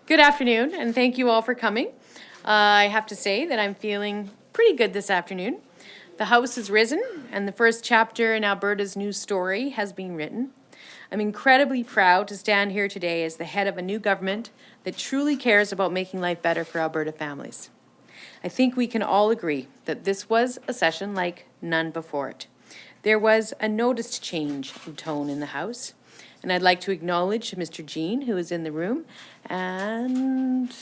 Good afternoon, and thank you all for coming. I have to say that I'm feeling pretty good this afternoon. The House has risen, and the first chapter in Alberta's new story has been written. I'm incredibly proud to stand here today as the head of a new government that truly cares about making life better for Alberta families. I think we can all agree that this was a session like none before it. There was a noticed change of tone in the House, and I'd like to acknowledge Mr. Jean, who is in the room, and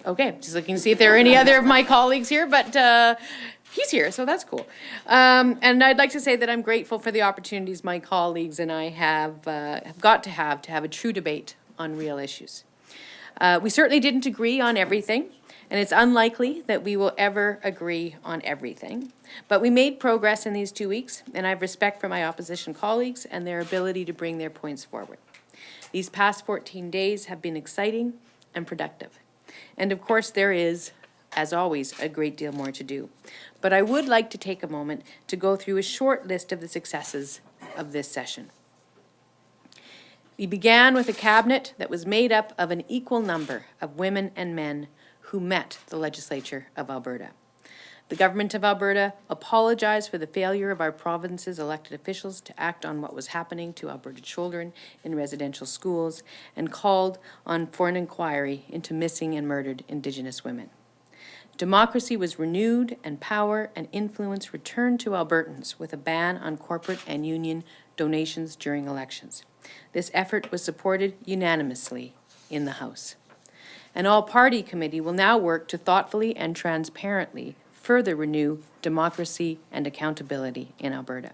okay, just looking to see if there are any other of my colleagues here, but he's here, so that's cool. And I'd like to say that I'm grateful for the opportunities my colleagues and I have got to have a true debate on real issues. We certainly didn't agree on everything, and it's unlikely that we will ever agree on everything. But we made progress in these 2 weeks, and I have respect for my opposition colleagues and their ability to bring their points forward. These past 14 days have been exciting and productive. And of course, there is, as always, a great deal more to do. But I would like to take a moment to go through a short list of the successes of this session. We began with a cabinet that was made up of an equal number of women and men who met the Legislature of Alberta. The Government of Alberta apologized for the failure of our province's elected officials to act on what was happening to Alberta children in residential schools and called for an inquiry into missing and murdered Indigenous women. Democracy was renewed and power and influence returned to Albertans with a ban on corporate and union donations during elections. This effort was supported unanimously in the House. An all-party committee will now work to thoughtfully and transparently further renew democracy and accountability in Alberta.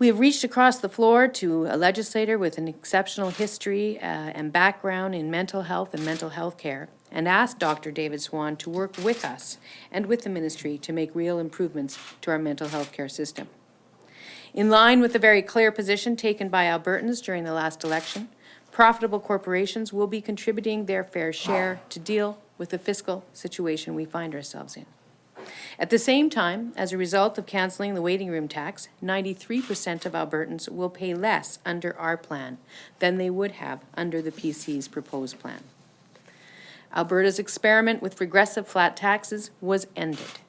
We have reached across the floor to a legislator with an exceptional history and background in mental health and mental health care and asked Dr. David Swan to work with us and with the ministry to make real improvements to our mental health care system. In line with the very clear position taken by Albertans during the last election, profitable corporations will be contributing their fair share to deal with the fiscal situation we find ourselves in. At the same time, as a result of cancelling the waiting room tax, 93% of Albertans will pay less under our plan than they would have under the PC's proposed plan. Alberta's experiment with regressive flat taxes was ended,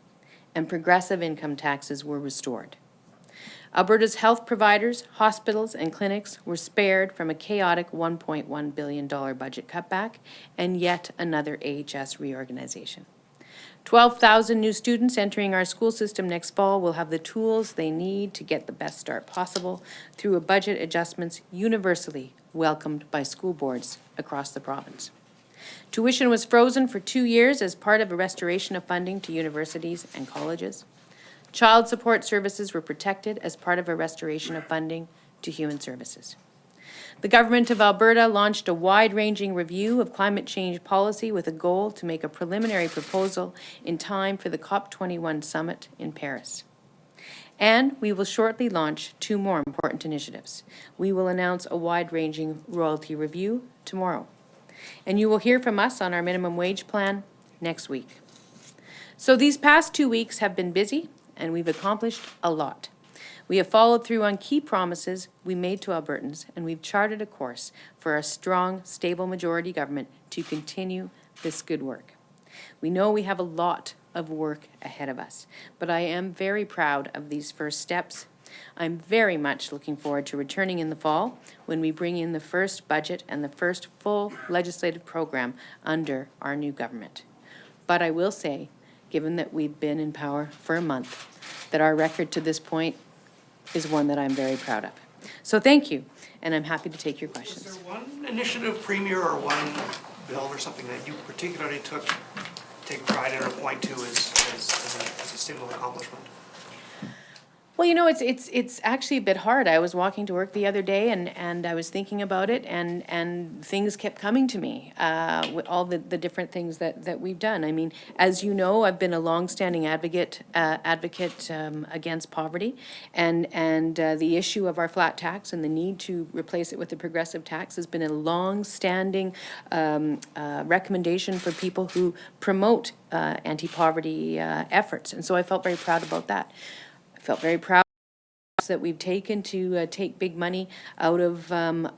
and progressive income taxes were restored. Alberta's health providers, hospitals, and clinics were spared from a chaotic $1.1 billion budget cutback and yet another AHS reorganization. 12,000 new students entering our school system next fall will have the tools they need to get the best start possible through a budget adjustments universally welcomed by school boards across the province. Tuition was frozen for 2 years as part of a restoration of funding to universities and colleges. Child support services were protected as part of a restoration of funding to human services. The Government of Alberta launched a wide-ranging review of climate change policy with a goal to make a preliminary proposal in time for the COP21 summit in Paris. And we will shortly launch 2 more important initiatives. We will announce a wide-ranging royalty review tomorrow. And you will hear from us on our minimum wage plan next week. So these past 2 weeks have been busy, and we've accomplished a lot. We have followed through on key promises we made to Albertans, and we've charted a course for a strong, stable majority government to continue this good work. We know we have a lot of work ahead of us, but I am very proud of these first steps. I'm very much looking forward to returning in the fall when we bring in the first budget and the first full legislative program under our new government. But I will say, given that we've been in power for a month, that our record to this point is one that I'm very proud of. So thank you, and I'm happy to take your questions. Is there one initiative, Premier, or one bill or something that you particularly take pride in or point to as a single accomplishment? Well, you know, it's actually a bit hard. I was walking to work the other day and I was thinking about it and things kept coming to me with all the different things that we've done. I mean, as you know, I've been a longstanding advocate against poverty and the issue of our flat tax and the need to replace it with a progressive tax has been a longstanding recommendation for people who promote anti-poverty efforts. And so I felt very proud about that. Felt very proud steps that we've taken to take big money out of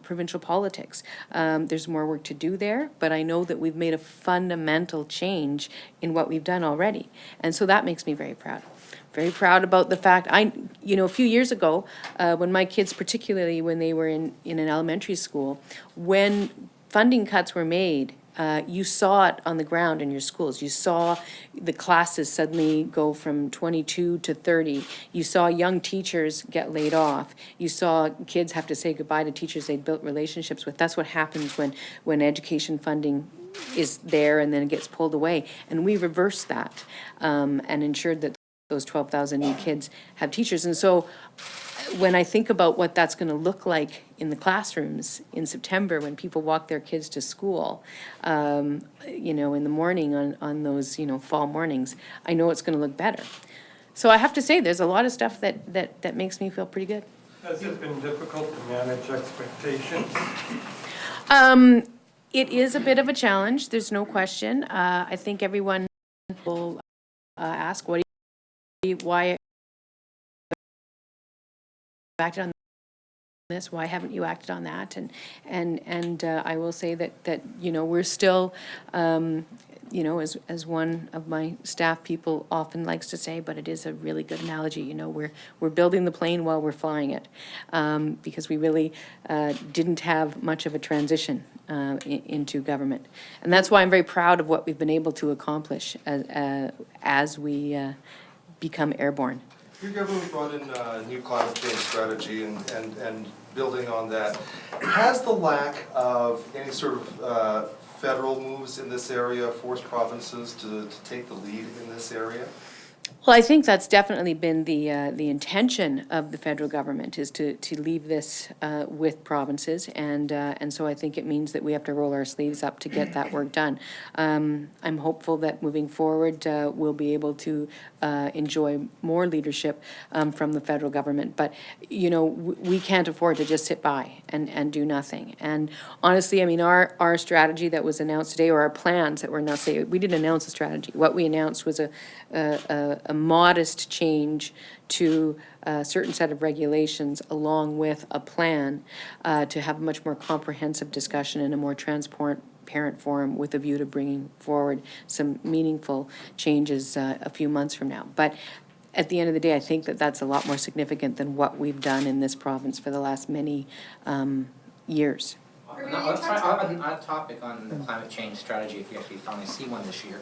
provincial politics. There's more work to do there, but I know that we've made a fundamental change in what we've done already. And so that makes me very proud. Very proud about the fact, a few years ago, when my kids, particularly when they were in an elementary school, when funding cuts were made, you saw it on the ground in your schools. You saw the classes suddenly go from 22 to 30. You saw young teachers get laid off. You saw kids have to say goodbye to teachers they'd built relationships with. That's what happens when education funding is there and then it gets pulled away. And we reversed that and ensured that those 12,000 new kids have teachers. And so when I think about what that's going to look like in the classrooms in September when people walk their kids to school, in the morning on those, fall mornings, I know it's going to look better. So I have to say, there's a lot of stuff that makes me feel pretty good. Has it been difficult to manage expectations? It is a bit of a challenge, there's no question. I think everyone will ask, why acted on this, why haven't you acted on that? And I will say that we're still, as one of my staff people often likes to say, but it is a really good analogy, we're building the plane while we're flying it, because we really didn't have much of a transition into government. And that's why I'm very proud of what we've been able to accomplish as we become airborne. Your government brought in a new climate change strategy and building on that. Has the lack of any sort of federal moves in this area forced provinces to take the lead in this area? Well, I think that's definitely been the intention of the federal government, is to leave this with provinces, and so I think it means that we have to roll our sleeves up to get that work done. I'm hopeful that moving forward we'll be able to enjoy more leadership from the federal government, but we can't afford to just sit by and do nothing. And honestly, I mean, our strategy that was announced today, or our plans that were announced today, we didn't announce a strategy. What we announced was a modest change to a certain set of regulations, along with a plan to have a much more comprehensive discussion in a more transparent forum, with a view to bringing forward some meaningful changes a few months from now. But at the end of the day, I think that that's a lot more significant than what we've done in this province for the last many years. Let's try on a topic on the climate change strategy, if you actually finally see one this year.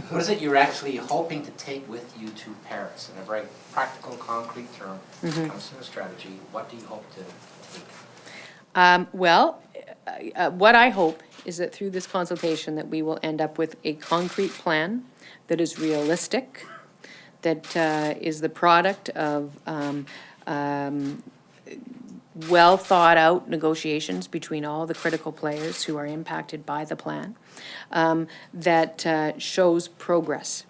What is it you're actually hoping to take with you to Paris in a very practical, concrete term? When it comes to the strategy, what do you hope to take? What I hope is that through this consultation that we will end up with a concrete plan that is realistic, that is the product of well thought out negotiations between all the critical players who are impacted by the plan, that shows progress.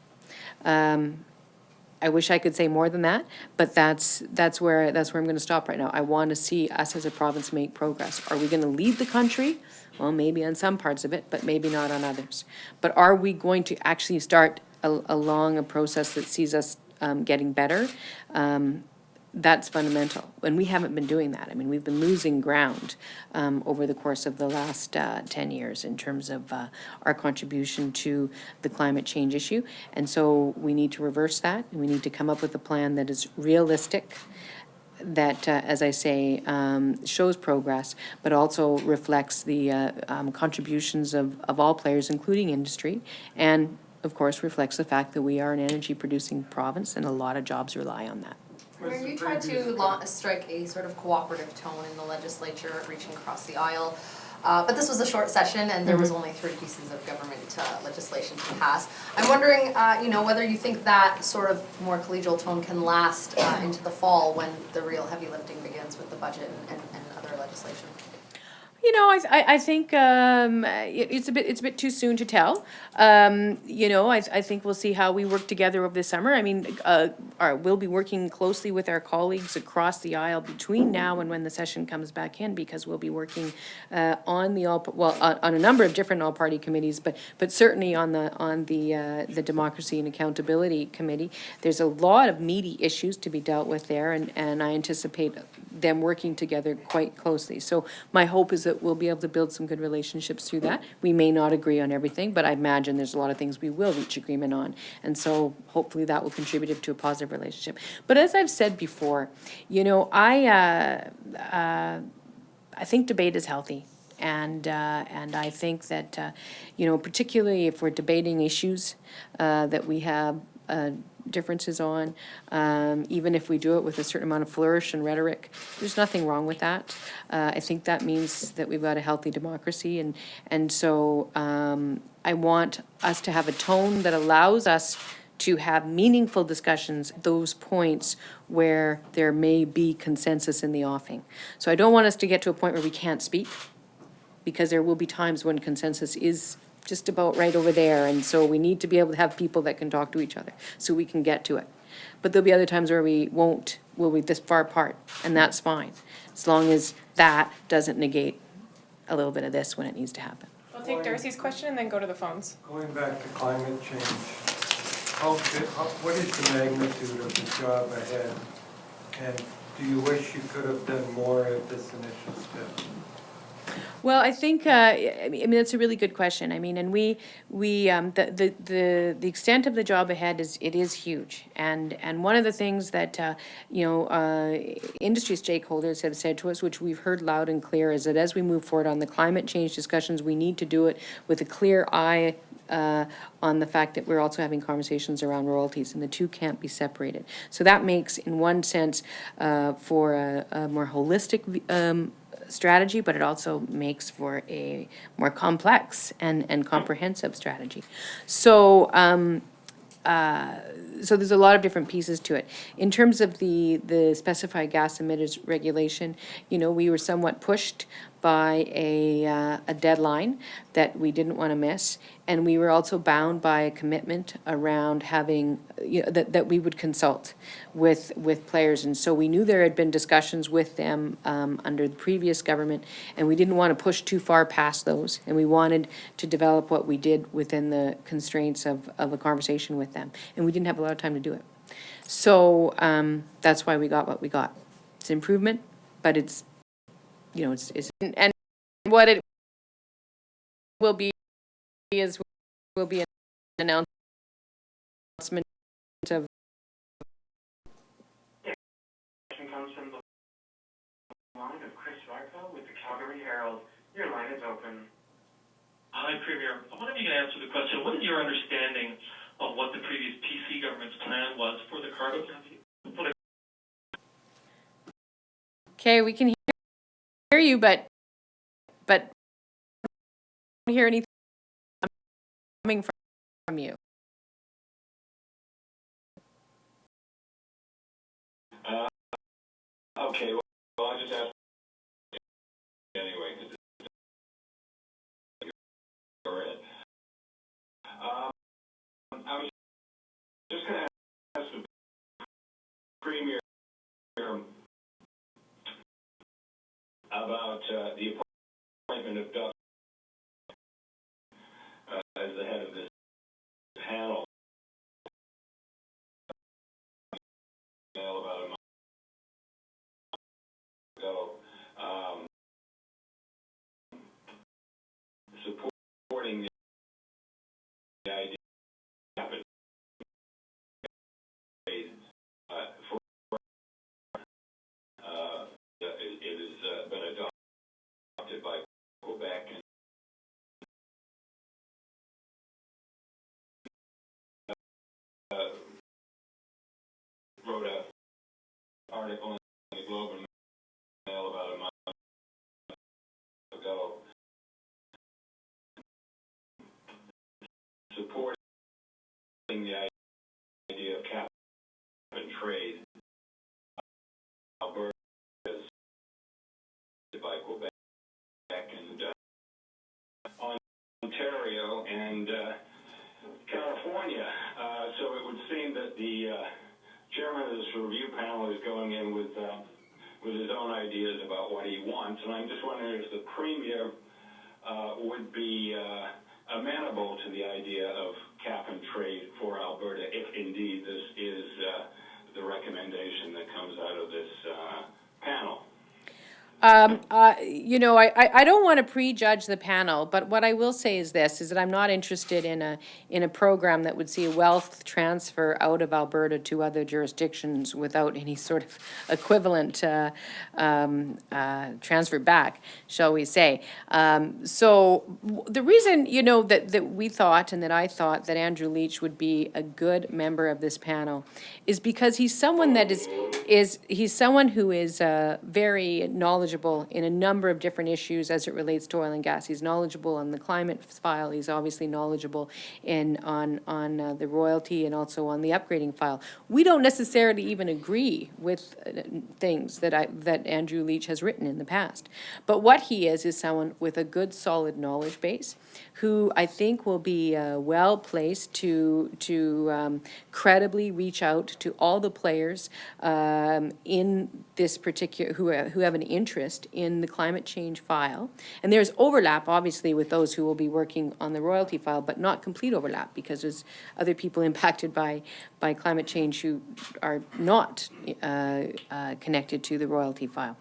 I wish I could say more than that, but that's where I'm going to stop right now. I want to see us as a province make progress. Are we going to lead the country? Well, maybe on some parts of it, but maybe not on others. But are we going to actually start along a process that sees us getting better? That's fundamental, and we haven't been doing that. I mean, we've been losing ground over the course of the last 10 years in terms of our contribution to the climate change issue, and so we need to reverse that, and we need to come up with a plan that is realistic, that, as I say, shows progress, but also reflects the contributions of all players, including industry, and, of course, reflects the fact that we are an energy-producing province, and a lot of jobs rely on that. You tried to strike a sort of cooperative tone in the legislature, reaching across the aisle. But this was a short session, and there was only 3 pieces of government legislation to pass. I'm wondering, whether you think that sort of more collegial tone can last into the fall, when the real heavy lifting begins with the budget and other legislation. You know, I think it's a bit too soon to tell. You know, I think we'll see how we work together over the summer. I mean, we'll be working closely with our colleagues across the aisle between now and when the session comes back in, because we'll be working on on a number of different all-party committees, but certainly on the Democracy and Accountability Committee. There's a lot of meaty issues to be dealt with there, and I anticipate them working together quite closely. So my hope is that we'll be able to build some good relationships through that. We may not agree on everything, but I imagine there's a lot of things we will reach agreement on. And so hopefully that will contribute to a positive relationship. But as I've said before, you know, I think debate is healthy. And I think that, you know, particularly if we're debating issues that we have differences on, even if we do it with a certain amount of flourish and rhetoric, there's nothing wrong with that. I think that means that we've got a healthy democracy, and so I want us to have a tone that allows us to have meaningful discussions, those points where there may be consensus in the offing. So I don't want us to get to a point where we can't speak, because there will be times when consensus is just about right over there, and so we need to be able to have people that can talk to each other so we can get to it. But there'll be other times where we'll be this far apart, and that's fine, as long as that doesn't negate a little bit of this when it needs to happen. We'll take Darcy's question and then go to the phones. Going back to climate change, what is the magnitude of the job ahead? And do you wish you could have done more at this initial step? Well, I think, I mean, that's a really good question. I mean, and the extent of the job ahead is huge. And one of the things that, you know, industry stakeholders have said to us, which we've heard loud and clear, is that as we move forward on the climate change discussions, we need to do it with a clear eye on the fact that we're also having conversations around royalties, and the two can't be separated. So that makes, in one sense, for a more holistic strategy, but it also makes for a more complex and comprehensive strategy. So so there's a lot of different pieces to it. In terms of the specified gas emitters regulation, you know, we were somewhat pushed by a deadline that we didn't want to miss, and we were also bound by a commitment around having, you know, that we would consult with players. And so we knew there had been discussions with them under the previous government, and we didn't want to push too far past those, and we wanted to develop what we did within the constraints of a conversation with them, and we didn't have a lot of time to do it. So that's why we got what we got. It's an improvement, but it's, you know, it's and what it will be is will be an announcement of. Question comes from the line of Chris Varco with the Calgary Herald. Your line is open. Hi, Premier. I wonder if you can answer the question. What is your understanding of what the previous PC government's plan was for the cargo? Okay, we can hear you, but I don't hear anything coming from you. Okay, well, I'll just ask anyway. I was just going to ask the Premier about the appointment of Doug as the head of this panel. About a month ago, supporting the idea of it has been adopted by Quebec and wrote an article in the Globe and Mail about a month ago supporting the idea of cap and trade. Alberta is by Quebec and Ontario and California. So it would seem that the chairman of this review panel is going in with his own ideas about what he wants, and I'm just wondering if the Premier would be amenable to the idea of cap and trade for Alberta, if indeed this is the recommendation that comes out of this panel. You know, I don't want to prejudge the panel, but what I will say is this, is that I'm not interested in a program that would see a wealth transfer out of Alberta to other jurisdictions without any sort of equivalent transfer back, shall we say. So the reason, you know, that we thought and that I thought that Andrew Leech would be a good member of this panel is because he's someone that he's someone who is very knowledgeable in a number of different issues as it relates to oil and gas. He's knowledgeable on the climate file. He's obviously knowledgeable on the royalty and also on the upgrading file. We don't necessarily even agree with things that Andrew Leech has written in the past. But what he is someone with a good, solid knowledge base who I think will be well placed to credibly reach out to all the players in this particular, who have an interest in the climate change file. And there's overlap, obviously, with those who will be working on the royalty file, but not complete overlap, because there's other people impacted by climate change who are not connected to the royalty file.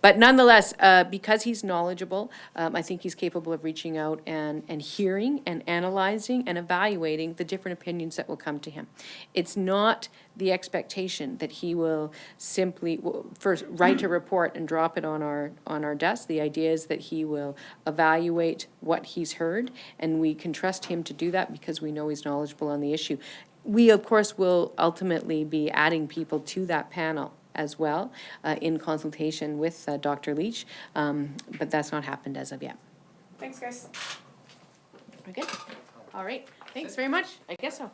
But nonetheless, because he's knowledgeable, I think he's capable of reaching out and hearing and analyzing and evaluating the different opinions that will come to him. It's not the expectation that he will simply first write a report and drop it on our desk. The idea is that he will evaluate what he's heard, and we can trust him to do that because we know he's knowledgeable on the issue. We, of course, will ultimately be adding people to that panel as well in consultation with Dr. Leech, but that's not happened as of yet. Thanks, guys. We're good? All right. Thanks very much. I guess so.